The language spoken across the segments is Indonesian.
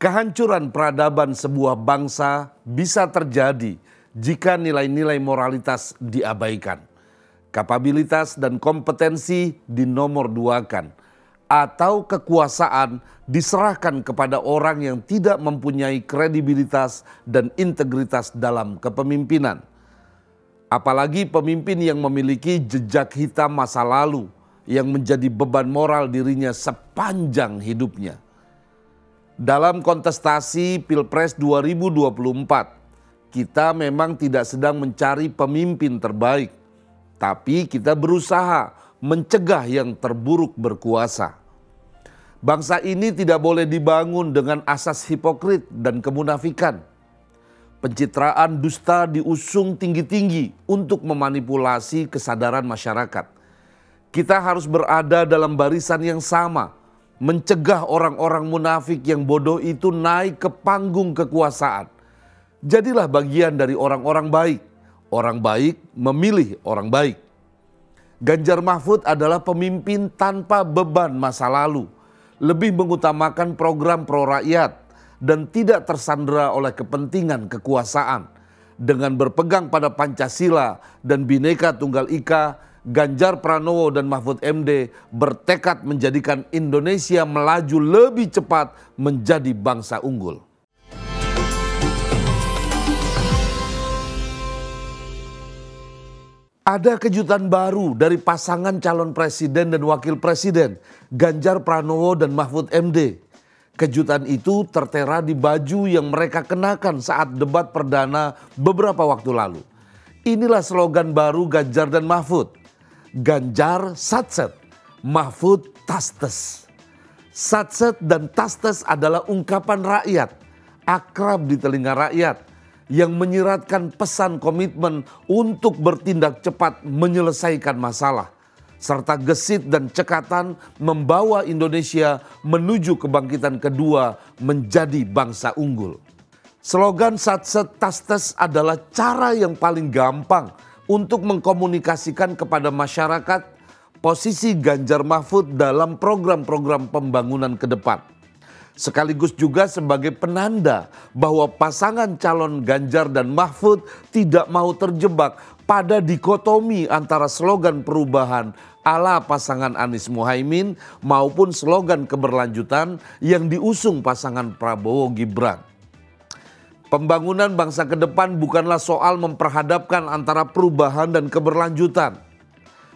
Kehancuran peradaban sebuah bangsa bisa terjadi jika nilai-nilai moralitas diabaikan, kapabilitas dan kompetensi dinomorduakan, atau kekuasaan diserahkan kepada orang yang tidak mempunyai kredibilitas dan integritas dalam kepemimpinan. Apalagi pemimpin yang memiliki jejak hitam masa lalu yang menjadi beban moral dirinya sepanjang hidupnya. Dalam kontestasi Pilpres 2024, kita memang tidak sedang mencari pemimpin terbaik, tapi kita berusaha mencegah yang terburuk berkuasa. Bangsa ini tidak boleh dibangun dengan asas hipokrit dan kemunafikan. Pencitraan dusta diusung tinggi-tinggi untuk memanipulasi kesadaran masyarakat. Kita harus berada dalam barisan yang sama, mencegah orang-orang munafik yang bodoh itu naik ke panggung kekuasaan. Jadilah bagian dari orang-orang baik. Orang baik memilih orang baik. Ganjar Mahfud adalah pemimpin tanpa beban masa lalu, lebih mengutamakan program pro rakyat dan tidak tersandera oleh kepentingan kekuasaan. Dengan berpegang pada Pancasila dan Bhinneka Tunggal Ika, Ganjar Pranowo dan Mahfud MD bertekad menjadikan Indonesia melaju lebih cepat menjadi bangsa unggul. Ada kejutan baru dari pasangan calon presiden dan wakil presiden, Ganjar Pranowo dan Mahfud MD. Kejutan itu tertera di baju yang mereka kenakan saat debat perdana beberapa waktu lalu. Inilah slogan baru Ganjar dan Mahfud. Ganjar Satset, Mahfud Tastes. Satset dan Tastes adalah ungkapan rakyat, akrab di telinga rakyat, yang menyiratkan pesan komitmen untuk bertindak cepat menyelesaikan masalah, serta gesit dan cekatan membawa Indonesia menuju kebangkitan kedua menjadi bangsa unggul. Slogan Satset Tastes adalah cara yang paling gampang untuk mengkomunikasikan kepada masyarakat posisi Ganjar Mahfud dalam program-program pembangunan ke depan. Sekaligus juga sebagai penanda bahwa pasangan calon Ganjar dan Mahfud tidak mau terjebak pada dikotomi antara slogan perubahan ala pasangan Anies Muhaimin maupun slogan keberlanjutan yang diusung pasangan Prabowo Gibran. Pembangunan bangsa ke depan bukanlah soal memperhadapkan antara perubahan dan keberlanjutan.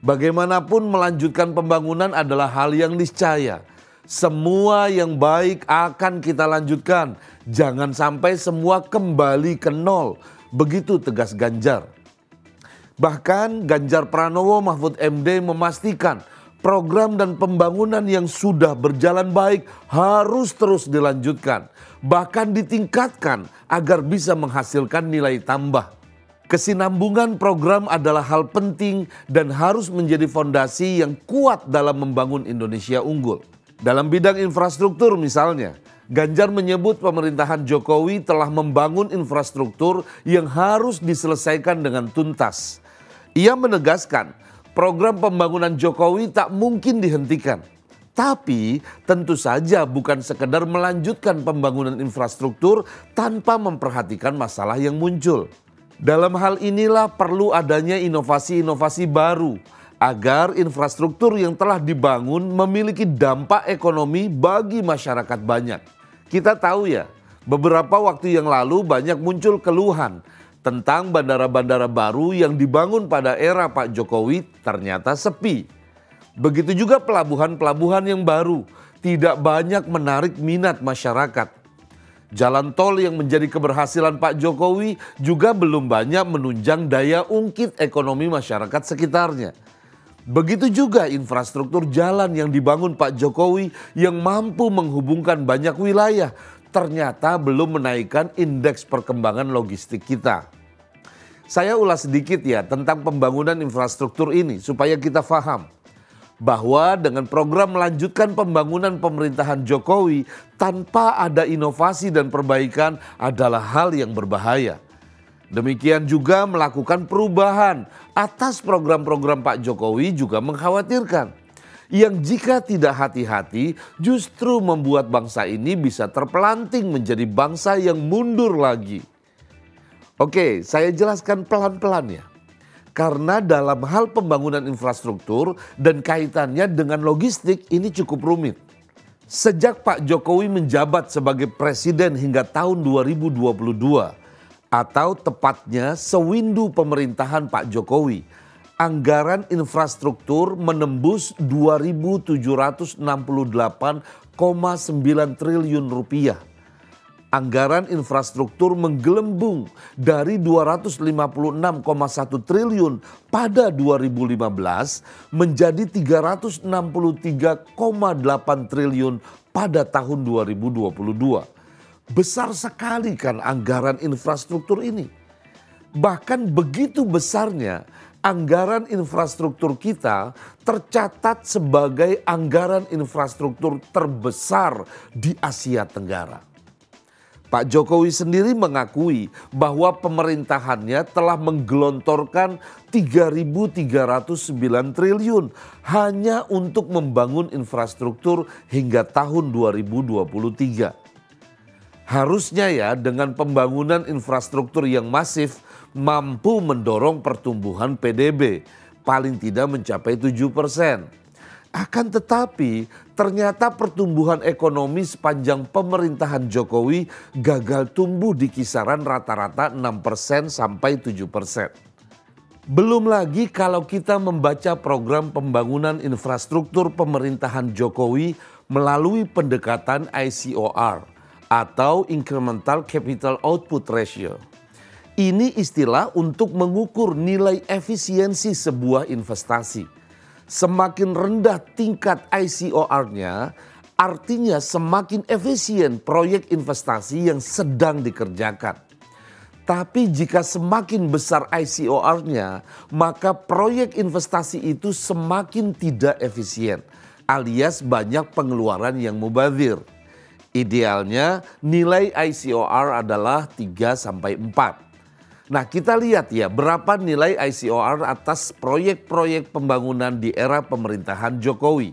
Bagaimanapun melanjutkan pembangunan adalah hal yang niscaya. Semua yang baik akan kita lanjutkan. Jangan sampai semua kembali ke nol. Begitu tegas Ganjar. Bahkan Ganjar Pranowo Mahfud MD memastikan program dan pembangunan yang sudah berjalan baik harus terus dilanjutkan. Bahkan ditingkatkan agar bisa menghasilkan nilai tambah. Kesinambungan program adalah hal penting dan harus menjadi fondasi yang kuat dalam membangun Indonesia unggul. Dalam bidang infrastruktur misalnya, Ganjar menyebut pemerintahan Jokowi telah membangun infrastruktur yang harus diselesaikan dengan tuntas. Ia menegaskan program pembangunan Jokowi tak mungkin dihentikan. Tapi tentu saja bukan sekedar melanjutkan pembangunan infrastruktur tanpa memperhatikan masalah yang muncul. Dalam hal inilah perlu adanya inovasi-inovasi baru agar infrastruktur yang telah dibangun memiliki dampak ekonomi bagi masyarakat banyak. Kita tahu ya, beberapa waktu yang lalu banyak muncul keluhan tentang bandara-bandara baru yang dibangun pada era Pak Jokowi ternyata sepi. Begitu juga pelabuhan-pelabuhan yang baru tidak banyak menarik minat masyarakat. Jalan tol yang menjadi keberhasilan Pak Jokowi juga belum banyak menunjang daya ungkit ekonomi masyarakat sekitarnya. Begitu juga infrastruktur jalan yang dibangun Pak Jokowi yang mampu menghubungkan banyak wilayah ternyata belum menaikkan indeks perkembangan logistik kita. Saya ulas sedikit ya tentang pembangunan infrastruktur ini supaya kita paham bahwa dengan program melanjutkan pembangunan pemerintahan Jokowi tanpa ada inovasi dan perbaikan adalah hal yang berbahaya. Demikian juga melakukan perubahan atas program-program Pak Jokowi juga mengkhawatirkan. yang jika tidak hati-hati justru membuat bangsa ini bisa terpelanting menjadi bangsa yang mundur lagi. Oke, saya jelaskan pelan-pelan ya. Karena dalam hal pembangunan infrastruktur dan kaitannya dengan logistik ini cukup rumit. Sejak Pak Jokowi menjabat sebagai presiden hingga tahun 2022, atau tepatnya sewindu pemerintahan Pak Jokowi, anggaran infrastruktur menembus 2.768,9 triliun rupiah. Anggaran infrastruktur menggelembung dari 256,1 triliun pada 2015 menjadi 363,8 triliun pada tahun 2022. Besar sekali kan anggaran infrastruktur ini. Bahkan begitu besarnya anggaran infrastruktur kita tercatat sebagai anggaran infrastruktur terbesar di Asia Tenggara. Pak Jokowi sendiri mengakui bahwa pemerintahannya telah menggelontorkan 3.309 triliun hanya untuk membangun infrastruktur hingga tahun 2023. Harusnya ya dengan pembangunan infrastruktur yang masif mampu mendorong pertumbuhan PDB paling tidak mencapai 7%. Akan tetapi ternyata pertumbuhan ekonomi sepanjang pemerintahan Jokowi gagal tumbuh di kisaran rata-rata 6% sampai 7%. Belum lagi kalau kita membaca program pembangunan infrastruktur pemerintahan Jokowi melalui pendekatan ICOR atau Incremental Capital Output Ratio. Ini istilah untuk mengukur nilai efisiensi sebuah investasi. Semakin rendah tingkat ICOR-nya, artinya semakin efisien proyek investasi yang sedang dikerjakan. Tapi jika semakin besar ICOR-nya, maka proyek investasi itu semakin tidak efisien, alias banyak pengeluaran yang mubazir. Idealnya nilai ICOR adalah 3-4. Nah kita lihat ya berapa nilai ICOR atas proyek-proyek pembangunan di era pemerintahan Jokowi.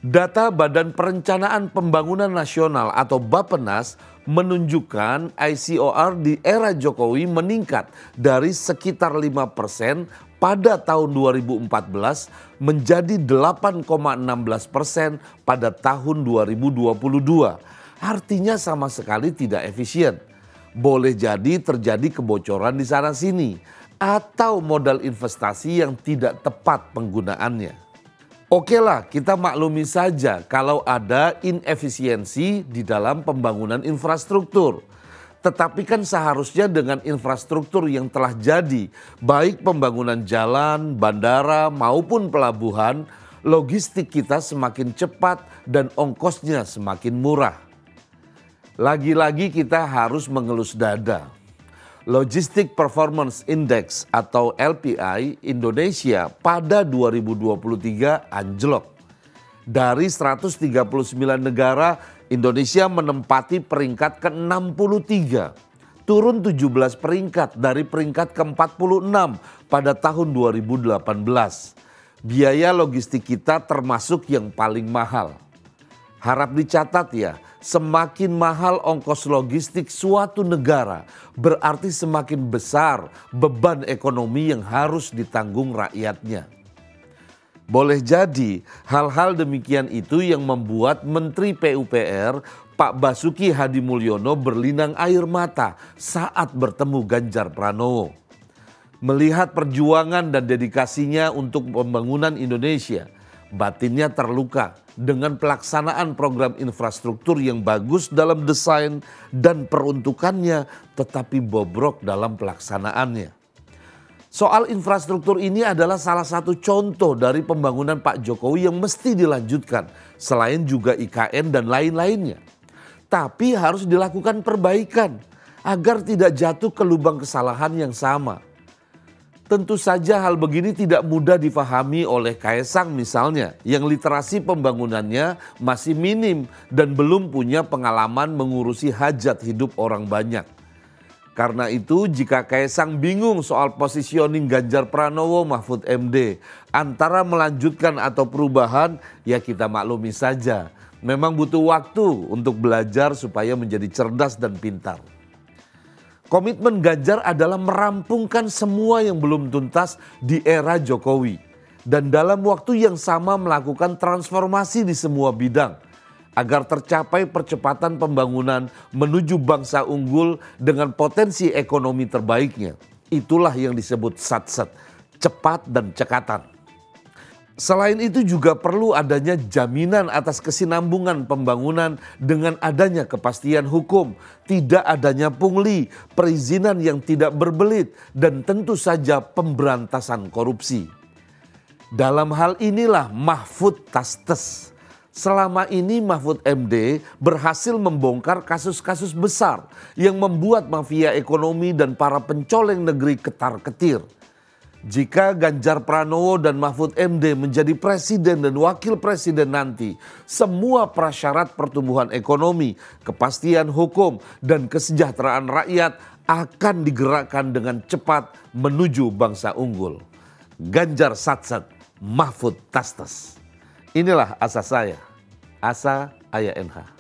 Data Badan Perencanaan Pembangunan Nasional atau Bappenas menunjukkan ICOR di era Jokowi meningkat dari sekitar 5% pada tahun 2014 menjadi 8,16% pada tahun 2022. Artinya sama sekali tidak efisien. Boleh jadi terjadi kebocoran di sana-sini atau modal investasi yang tidak tepat penggunaannya. Oke lah, kita maklumi saja kalau ada inefisiensi di dalam pembangunan infrastruktur. Tetapi kan seharusnya dengan infrastruktur yang telah jadi, baik pembangunan jalan, bandara maupun pelabuhan, logistik kita semakin cepat dan ongkosnya semakin murah. Lagi-lagi kita harus mengelus dada. Logistic Performance Index atau LPI Indonesia pada 2023 anjlok. Dari 139 negara, Indonesia menempati peringkat ke-63. Turun 17 peringkat dari peringkat ke-46 pada tahun 2018. Biaya logistik kita termasuk yang paling mahal. Harap dicatat ya, semakin mahal ongkos logistik suatu negara berarti semakin besar beban ekonomi yang harus ditanggung rakyatnya. Boleh jadi hal-hal demikian itu yang membuat Menteri PUPR Pak Basuki Hadimulyono berlinang air mata saat bertemu Ganjar Pranowo. Melihat perjuangan dan dedikasinya untuk pembangunan Indonesia, batinnya terluka dengan pelaksanaan program infrastruktur yang bagus dalam desain dan peruntukannya tetapi bobrok dalam pelaksanaannya. Soal infrastruktur ini adalah salah satu contoh dari pembangunan Pak Jokowi yang mesti dilanjutkan selain juga IKN dan lain-lainnya. Tapi harus dilakukan perbaikan agar tidak jatuh ke lubang kesalahan yang sama. Tentu saja hal begini tidak mudah difahami oleh Kaesang misalnya yang literasi pembangunannya masih minim dan belum punya pengalaman mengurusi hajat hidup orang banyak. Karena itu jika Kaisang bingung soal positioning Ganjar Pranowo Mahfud MD antara melanjutkan atau perubahan, ya kita maklumi saja. Memang butuh waktu untuk belajar supaya menjadi cerdas dan pintar. Komitmen Ganjar adalah merampungkan semua yang belum tuntas di era Jokowi. Dan dalam waktu yang sama melakukan transformasi di semua bidang. Agar tercapai percepatan pembangunan menuju bangsa unggul dengan potensi ekonomi terbaiknya. Itulah yang disebut satset, cepat dan cekatan. Selain itu juga perlu adanya jaminan atas kesinambungan pembangunan dengan adanya kepastian hukum, tidak adanya pungli, perizinan yang tidak berbelit, dan tentu saja pemberantasan korupsi. Dalam hal inilah Mahfud Tastes. Selama ini Mahfud MD berhasil membongkar kasus-kasus besar yang membuat mafia ekonomi dan para pencoleng negeri ketar-ketir. Jika Ganjar Pranowo dan Mahfud MD menjadi presiden dan wakil presiden nanti, semua prasyarat pertumbuhan ekonomi, kepastian hukum, dan kesejahteraan rakyat akan digerakkan dengan cepat menuju bangsa unggul. Ganjar Satset, Mahfud Tastes. Inilah asa saya. Asa Ayah NH.